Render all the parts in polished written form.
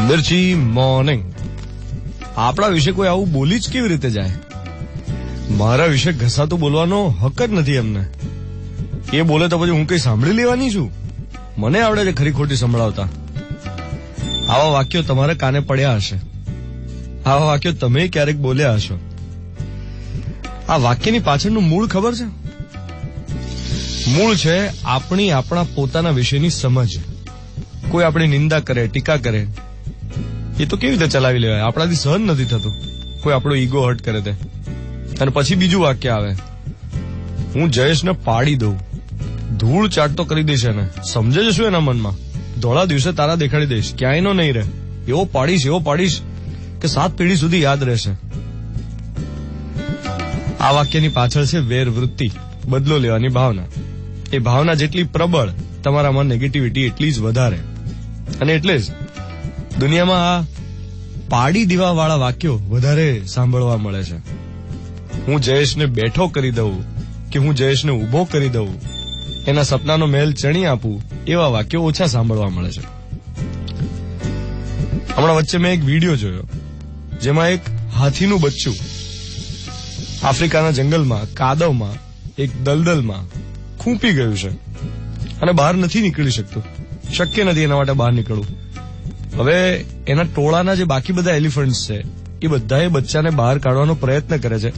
મિર્ચી morning. આપણા વિશે કોઈ આવું બોલી જ કેવી રીતે જાય? મારા વિશે ઘસાતું બોલવાનો હક જ નથી એમને. એ બોલે તો પછી હું કઈ સાંભળી લેવાની છું? મને આવડે છે ખરી ખોટી સંભળાવતા. આવા વાક્યો તમારે કાને પડ્યા હશે. આવા વાક્યો તમે ક્યારેક બોલ્યા હશો. આ વાક્યની પાછળનું મૂળ ખબર છે? મૂળ છે આપણા પોતાના વિશેની સમજ. કોઈ આપણી નિંદા કરે, ટીકા કરે, એ તો કેવી રીતે ચલાવી લેવાય? આપણાથી સહન નથી થતું. કોઈ આપણો ઈગો હર્ટ કરે તે. અને પછી બીજું વાક્ય આવે, હું જયેશને પાડી દઉં, ધૂળ ચાટતો કરી દઈશ એને. સમજે છે શું એના મનમાં? ધોળા દિવસે તારા દેખાડી દઈશ, ક્યાંય નો નહીં રહે. એવો પાડીશ કે 7 પેઢી સુધી યાદ રહેશે. આ વાક્યની પાછળ છે વેર વૃત્તિ, બદલો લેવાની ભાવના. એ ભાવના જેટલી પ્રબળ, તમારામાં નેગેટિવિટી એટલી જ વધારે. અને એટલે જ દુનિયામાં આ પાડી દેવા વાળા વાક્યો વધારે સાંભળવા મળે છે. હું જયેશને બેઠો કરી દઉં કે હું જયેશને ઉભો કરી દઉં, એના સપનાનો મહેલ ચણી આપું, એવા વાક્યો ઓછા સાંભળવા મળે છે. હમણાં વચ્ચે મેં એક વિડીયો જોયો જેમાં એક હાથીનું બચ્ચું આફ્રિકાના જંગલમાં કાદવમાં એક દલદલમાં ખૂંપી ગયું છે અને બહાર નથી નીકળી શકતું. શક્ય નથી એના માટે બહાર નીકળવું. હવે એના ટોળાના જે બાકી બધા એલિફન્ટ્સ છે એ બધા એ બચ્ચાને બહાર કાઢવાનો પ્રયત્ન કરે છે,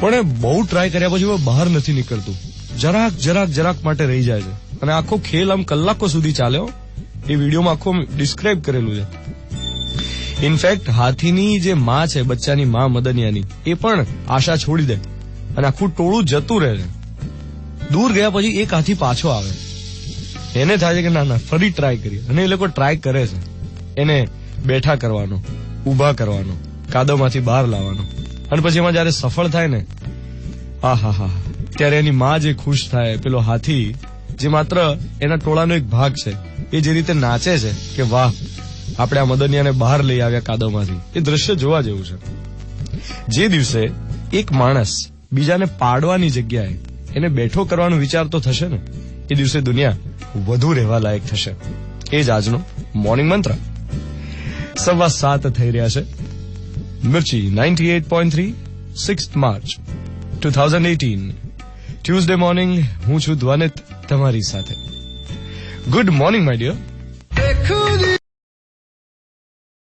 પણ એ બહુ ટ્રાય કર્યા પછી બહાર નથી નીકળતું. જરાક માટે રહી જાય છે. અને આખો ખેલ આમ કલાકો સુધી ચાલ્યો. એ વિડીયોમાં આખું ડિસ્ક્રાઇબ કરેલું છે. ઇનફેક્ટ હાથીની જે માં છે, બચ્ચાની માં મદનિયાની, એ પણ આશા છોડી દે અને આખું ટોળું જતું રહે છે. દૂર ગયા પછી એક હાથી પાછો આવે. એને થાય છે કે ના ફરી ટ્રાય કરીએ. અને એ લોકો ટ્રાય કરે છે એને બેઠા કરવાનો, ઉભા કરવાનો, કાદવમાંથી બહાર લાવવાનો. અને પછી એમાં જયારે સફળ થાય ને, આહા, ત્યારે એની માં જે ખુશ થાય, પેલો હાથી જે માત્ર એના ટોળાનો એક ભાગ છે, એ જે રીતે નાચે છે કે વાહ, આપણે આ મદનિયાને બહાર લઈ આવ્યા કાદવમાંથી, એ દ્રશ્ય જોવા જેવું છે. જે દિવસે એક માણસ બીજાને પાડવાની જગ્યાએ એને બેઠો કરવાનો વિચાર તો થશે ને, એ દિવસે દુનિયા વધુ રહેવા લાયક થશે. એ જ આજનો મોર્નિંગ મંત્ર. 7:15 થઈ રહ્યા છે. Mirchi 98.3, 6th March 2018, Tuesday morning. હું છું ધ્વનિત તમારી સાથે. Good morning my dear.